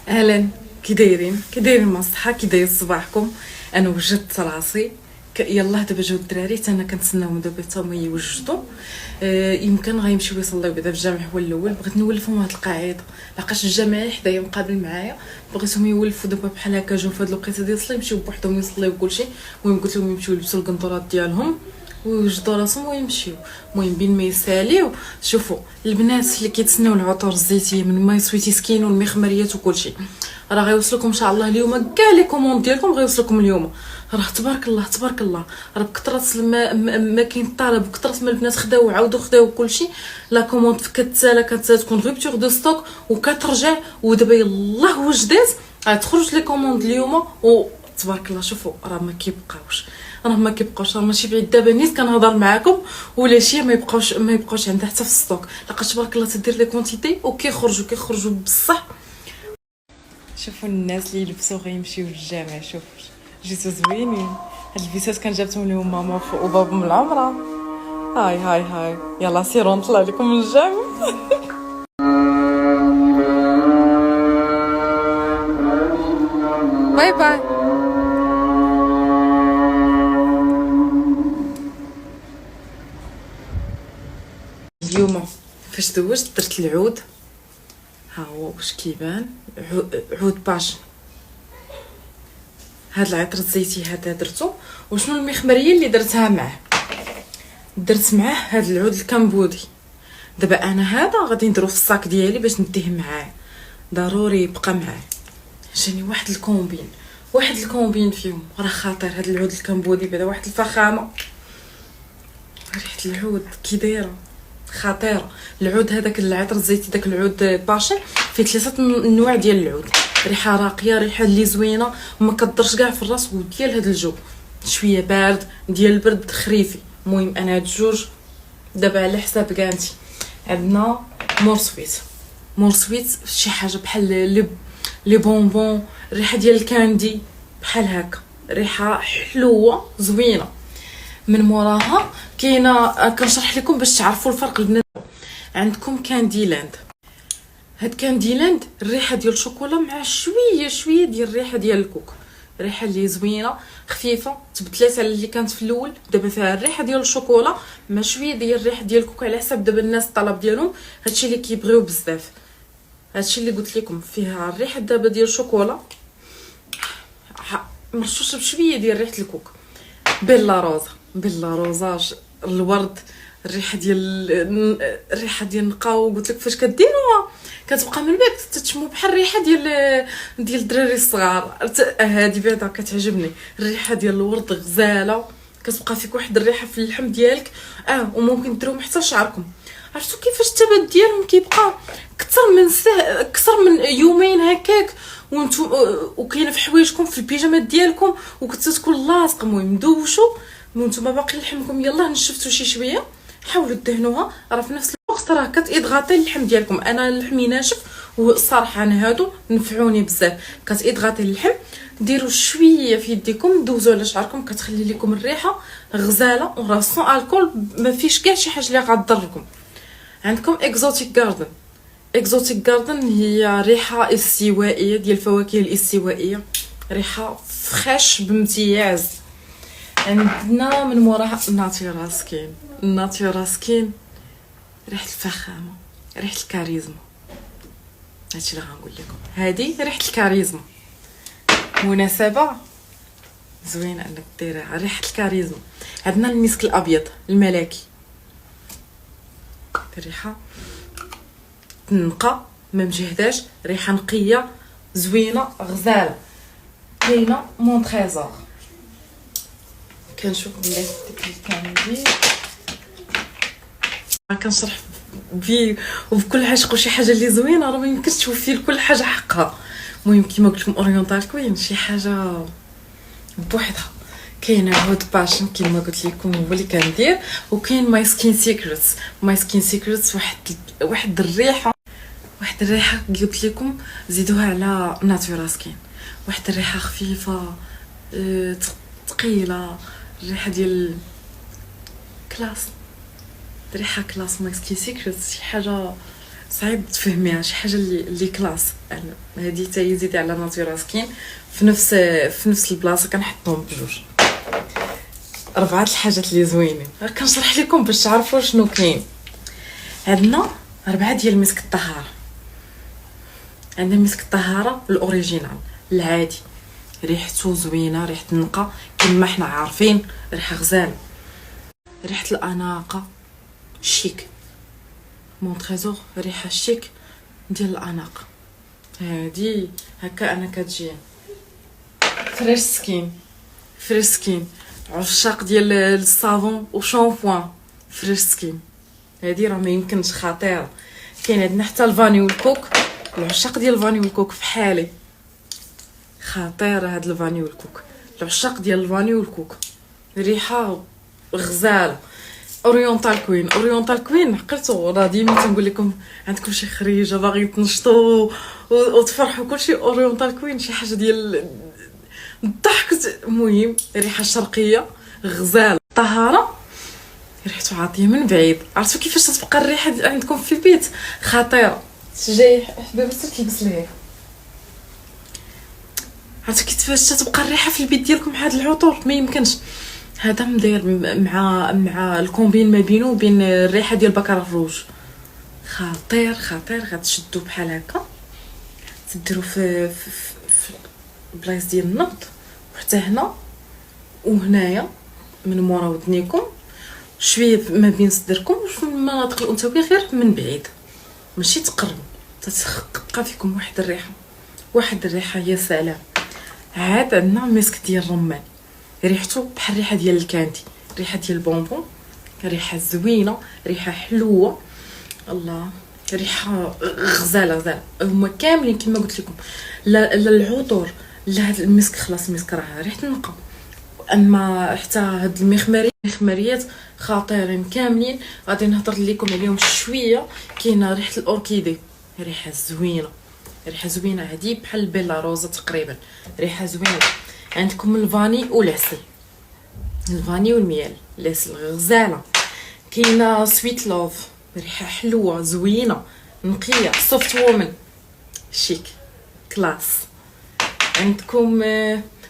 اهلا. كي دايرين مع الصحه؟ كي داير صباحكم؟ انا وجدت راسي يلاه دابا جاو الدراري حتى انا كنتسناهم دابا حتى هما يوجدوا. يمكن غيمشيو يصليو بعدا في الجامع هو الاول. بغيت نولفهم هاد القاعده لقاش الجامع حدايا مقابل معايا، بغيتهم يولفوا دابا بحال هكا جاو في هاد الوقيته ديال الصلاه يمشيو بوحدهم يصليو كلشي. المهم قلت لهم يمشيو يلبسوا القنطرات ديالهم ويوجدوا راسهم ويمشيو. المهم بين ما يساليو، شوفوا البنات اللي كيتسناو العطور الزيتيه من ماي سويتي سكين والمخمريات وكلشي، راه غيوصلكم ان شاء الله اليوم. كاع لي كوموند ديالكم غيوصلكم اليوم. راه تبارك الله تبارك الله، راه بكثره ما كاين طلب، بكثره ما البنات خداو وعاودوا خداو كلشي. لا كوموند كتسالى كتكون غيبتور دو ستوك وكترجع، ودابا يلاه وجدات غتخرج لي كوموند اليوم. وتبارك الله شوفوا راه ما كيبقاوش راه ماشي بعيد دابا نيت كنهضر معاكم ولا شي ما يبقاوش عندها حتى في الستوك. لقاش تبارك الله تدير لي كونتيتي وكيخرجوا بصح. شوفوا الناس اللي لبسوا غيمشيو للجامع، شوفوا جيتو زوينين. هاد البيسات كان جابتهم لهم ماما وبابا من العمره. هاي يلا سيروا نطلع لكم من الجامع. باي باي. اليوم فاش دوزت درت العود، ها هو واش كيبان. عود باشن. هاد العطر الزيتي هذا درتو. وشنو المخمريه اللي درتها معاه؟ درت معاه هاد العود الكمبودي. دابا انا هذا غادي نديرو في الصاك ديالي باش نديه معاه، ضروري يبقى معاه. جاني واحد الكومبين فيهم راه خاطر. هاد العود الكمبودي بعدا واحد الفخامه، ريحه العود كي دايره خطيره. العود هذاك العطر الزيتي داك العود باشن فيه 3 انواع ديال العود، ريحه راقيه، ريحه اللي زوينه وما كضرش كاع في الراس. وديال هذا الجو شويه بارد، ديال البرد خريفي. المهم انا هاد الجوج دابا على حساب كانتي. عندنا مور سويت شي حاجه بحال لي بونبون، الريحه ديال الكاندي بحال هكا، ريحه حلوه زوينه. من موراها كاينه كنشرح لكم باش تعرفوا الفرق البنات. عندكم كانديلاند. هاد كانديلاند الريحه ديال الشوكولا مع شويه ديال الريحه ديال الكوك، ريحه اللي زوينه خفيفه تبدلات على اللي كانت في الاول. دابا فيها الريحه ديال الشوكولا مع شويه ديال الريحه ديال الكوك على حسب دابا الناس الطلب ديالهم. هادشي اللي كيبغيو بزاف، هادشي اللي قلت لكم. فيها الريحه دابا ديال الشوكولا مرشوشه بشويه ديال ريحه الكوك. بيلا روزا الورد، الريحه ديال النقاو. قلت لك فاش كديروها كتبقى من بعد تتشمو بحال الريحه ديال الدراري الصغار. هذه بعدا كتعجبني. الريحه ديال الورد غزاله، كتبقى فيك واحد الريحه في اللحم ديالك. وممكن ديروهم حتى شعركم. عرفتوا كيفاش الثبات ديالهم كيبقى اكثر من يومين هكاك، وانتم وكاينه في حوايجكم في البيجامات ديالكم وكتكون لاصقه. المهم دوشوا وانتم باقي لحمكم يلاه نشفتوا شي شويه، حاولوا دهنوها. راه في نفس الوقت راه كتضغطي اللحم ديالكم. انا لحمي ناشف والصراحه انا هادو نفعوني بزاف. كتضغطي اللحم، ديروا شويه في يديكم، دوزوا على شعركم، كتخلي لكم الريحه غزاله وراه سون الكول، ما فيش كاع شي حاجه اللي غتضركم. عندكم اكزوتيك جاردن هي ريحه استوائيه ديال الفواكه الاستوائيه، ريحه فريش بامتياز. عندنا من موراها ناتيورا سكين، ريحه الفخامه، ريحه الكاريزما. هادشي اللي غنقول لكم، هذه ريحه الكاريزما. مناسبه زوينه انك ديريها ريحه الكاريزما. عندنا المسك الابيض الملكي، ريحه تنقى ما مجهداش، ريحه نقيه زوينه غزاله. كاينه مون تريزور، كنشوف بلي ديك الكاندي كنشرح بيه وبكل عشق وشي حاجه اللي زوينه راه ما يمكنش توفي لكل حاجه حقها. المهم كيما قلت لكم اورينتال كوين شي حاجه بوحدها. كاين عود باشن كيما قلت لكم هو اللي كندير، وكاين ماي سكين سيكريتس واحد الريحه قلت لكم زيدوها على ناتورا سكين. واحد الريحه خفيفه ثقيله، الريحه ديال كلاس، ريحه كلاس. ماي سكين سيكريتس شي حاجه صعيب تفهميها، شي حاجه اللي كلاس. انا هذه حتى هي زيدي على ناتورا سكين في نفس البلاصه كنحطهم بجوج. ربعه الحاجات اللي زوينين كنشرح لكم باش تعرفوا شنو كاين. عندنا 4 ديال مسك الطهاره. عندنا مسك الطهاره الاوريجينال العادي، ريحته زوينه، ريحه النقا كما حنا عارفين، ريحه غزال، ريحه الاناقه شيك. مون تريزور ريحه شيك ديال الاناقه. هادي هكا انا كتجي فريش سكين. فريش سكين عشاق ديال الصابون وشامبوان فريش سكين. هادي راه ما يمكنش، خطيره. كاين عندنا حتى الفاني والكوك، العشاق ديال الفاني والكوك في حالي، خطيره هاد الفاني والكوك. العشاق ديال الفاني والكوك ريحه غزاله. اورينتال كوين. اورينتال كوين عقلتو راه ديما تنقول لكم عندكم شي خريجه باغي تنشطوا وتفرحوا كلشي. اورينتال كوين شي حاجه ديال الضحك. المهم ريحه شرقيه غزاله. طهاره ريحته عاطيه من بعيد. عرفتوا كيفاش تبقى الريحه عندكم في البيت خطيره. جاي حبيبه تلبس لي. عرفتوا كيفاش تبقى الريحه في البيت ديالكم مع هاد العطور؟ ما يمكنش. هذا مدير مع الكومبين ما بينه وبين الريحه ديال البكر الروج. خطير خطير. غتشدو بحال هكا تديروا في البلايص ديال النبض، وحتى هنا وهنايا من مورا ودنيكم، شويه ما بين صدركم وفي المناطق الانثويه غير من بعيد، ماشي تقربوا. تتبقى فيكم واحد الريحه يا سلام. عاد عندنا مسك ديال الرمان، ريحته بحال الريحه ديال الكاندي، ريحه ديال البونبون، ريحه زوينه، ريحه حلوه. الله ريحه غزاله. هما كاملين كما قلت لكم. لا العطور لا هاد المسك، خلاص المسك راه ريحه النقا. اما حتى هاد المخمريات خطيرين كاملين. غادي نهضر لكم عليهم شويه. كاينه ريحه الاوركيدي، ريحه زوينه هادي بحال البيلا روزا تقريبا، ريحه زوينه. عندكم الفاني والعسل، الفاني والميال، العسل غزاله. كاينه سويت لوف، ريحه حلوه زوينه نقيه، سوفت وومن شيك كلاس. عندكم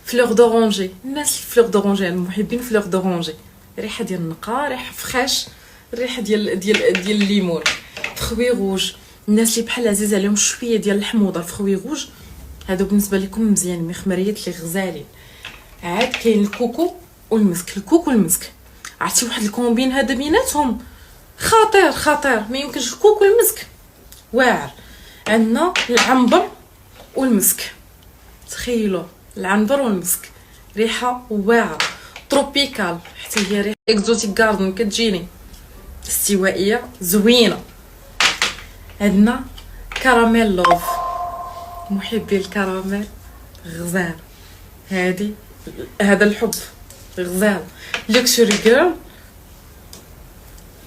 فلور دورانجي، الناس الفلور دورانجي المحبين فلور دورانجي، ريحه ديال النقا، ريحه فريش، ريحه ديال الليمون. فخوي روج، الناس اللي بحال عزيز عليهم شويه ديال الحموضه، الفخوي روج هادو بالنسبه لكم مزيان، مخمريات اللي غزالين. عاد كاين الكوكو والمسك. الكوكو والمسك عرفتي واحد الكومبين هذا بيناتهم خطير. ما يمكنش. الكوكو والمسك واعر. عندنا العنبر والمسك، تخيلوا العنبر والمسك ريحه واعره تروبيكال، حتى هي ريحه اكزوتيك جاردن كتجيني استوائيه زوينه. عندنا كراميل لوف، محبي الكراميل غزال. هذا الحب غزال. لوكسوري جيرل،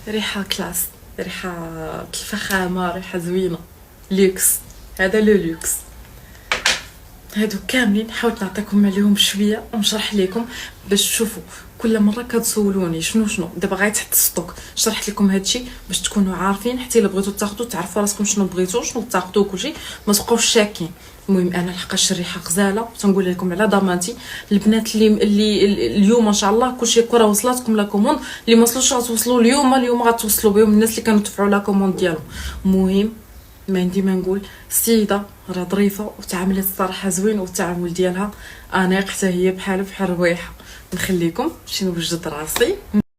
ريحه كلاس، ريحه الفخامه، ريحه زوينه لوكس. هذا لو لوكس. هادو كاملين حاولت نعطيكم عليهم شويه ونشرح لكم باش تشوفوا. كل مره كتسولوني شنو دابا غايت تحت السطوك، شرحت لكم هادشي باش تكونوا عارفين، حتى الا بغيتو تاخذوا تعرفوا راسكم شنو بغيتو شنو تاخذوا كلشي، ما تبقاوش شاكين. المهم انا لحقاش الريحه غزاله، تنقول لكم على ضمانتي. البنات اللي اليوم ان شاء الله كلشي كره وصلاتكم لا كوموند، اللي ما وصلوش غتوصلوا اليوم غتوصلوا بهم الناس اللي كانوا دفعوا لا كوموند ديالهم. المهم ما عندي ما نقول، السيده راه ظريفه وتعاملت الصراحه زوين، والتعامل ديالها انيق حتى هي بحال الروايحه. نخليكم شي نوجد راسي.